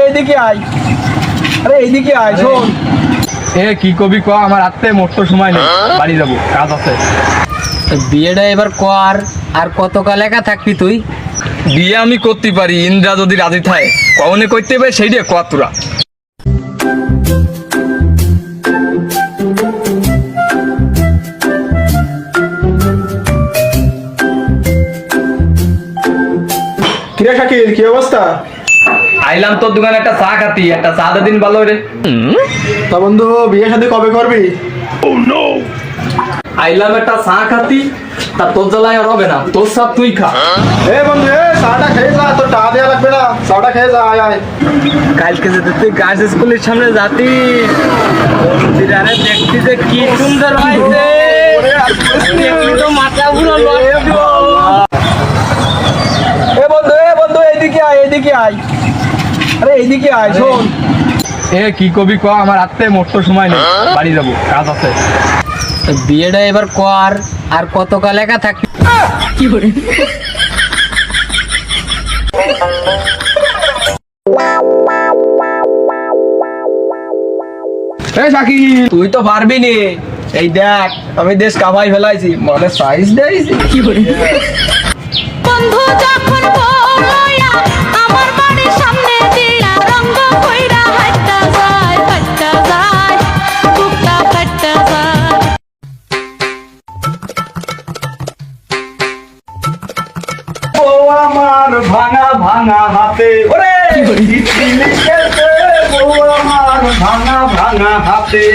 এদিকে আয়। আরে এইদিকে আয়, শোন। এ কি কবি ক, আমার হাতে মোটর সময় নেই, বাড়ি যাবো, কাজ আছে। বিয়েটা এবার কর, আর কতকাল একা থাকবি তুই? বিয়ে আমি করতে পারি, ইন্দ্রা যদি রাজি থাকে কখনে করতে পারে সেইটা কর তোরা। কিরে শাকিল, কি অবস্থা? আইলাম তোর দোকানে একটা চা খাতি, একটা চা দে দিন ভালো রে। তা বন্ধু, বিয়ে শাদী কবে করবি? আইলাম একটা চা খাতি, তা তোর জ্বালায় আর হবে না, তোর সাথ তুই খা। এ বন্ধু, চাটা খেয়ে যা, তোর টাকা দেওয়া লাগবে না, চাটা খেয়ে যা, আয় আয়। কালকে যদি তুই গার্লস স্কুলের সামনে যাতি, আরে দেখতি যে কি সুন্দর হয়েছে, তো মাথা পুরো এ বন্ধু এইদিকে আয়, এইদিকে আয়। আরে এইদিকে আয়, শোন। এ কি কবি ক, আমার হাতে মোটর সময় নেই, বাড়ি যাবো, কাজ আছে। বিয়েটা এবার কর, আর কতকাল একা থাকবি? কি করে এ শাকিল, তুই তো পারবি নি। এই দেখ, আমি দেশ কামাই ফেলাইছি, মানে সাইজ দিয়েছি। কি করে বন্ধু যখন বলয়া আমার বাড়ির সামনে দিয়া রঙ্গ কইরা হাইটা যায় বুকটা ফাইটা যায়। ও আমার ভাঙা ভাঙা হাতে, ওরে চিঠি লিখেছে, ও আমার ভাঙা ভাঙা হাতে।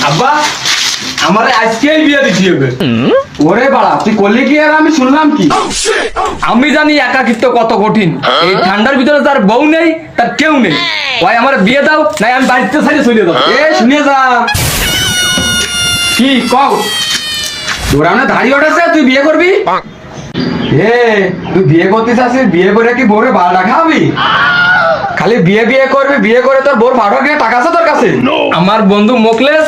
আব্বা, আমার আজকেই বিয়ে দিচ্ছি হবে। ওরে বাড়া, তুই করলি কি আর আমি শুনলাম কি? আমি জানি একাকিত্ব কত কঠিন। এই ঠান্ডার ভিতরে তার বউ নেই, তার কেউ নেই। ভাই আমার বিয়ে দাও, নাই আমি বাড়িতে সাইডে চলে দাও। এ শুনে যা, কি কও? তোর আমরা ধাড়ি ওঠেছে, তুই বিয়ে করবি? এ তুই বিয়ে করতে চাচ্ছিস, বিয়ে করে কি বউরে বারোটা খাওয়াবি? খালি বিয়ে বিয়ে করবি, বিয়ে করে তোর বউর বারোটা কিনে টাকা আছে তোর কাছে? আমার বন্ধু মোকলেশ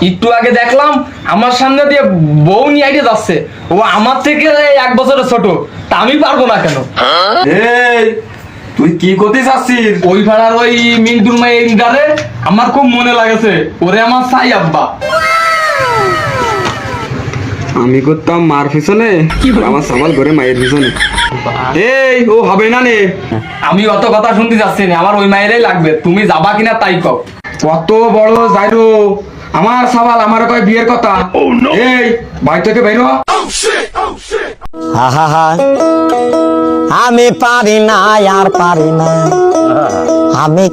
একটু আগে দেখলাম আমার সামনে দিয়ে বউ নিয়ে আইতে যাচ্ছে, ও আমার থেকে 1 বছরের ছোট, তা আমি পারবো না কেন? এই তুই কি করতে চাচ্ছিস? ওই ভাড়ার ওই মিন্টুর মাই ইন্টারে আমার খুব মনে লাগেছে, ওরে আমার চাই আব্বা। আমি করতাম মার পিছনে, আমার সামাল করে মায়ের পিছনে। এই ও হবে না নে। আমি অত কথা শুনতে যাচ্ছি না, আমার ওই মায়েরই লাগবে, তুমি যাবা কিনা তাই কও। কত বড় যাইরো, আমার সাবাল আমার কয় বিয়ের কথা। এই বাড়ি থেকে বেরো। আমি পারি না আর পারি না, আমি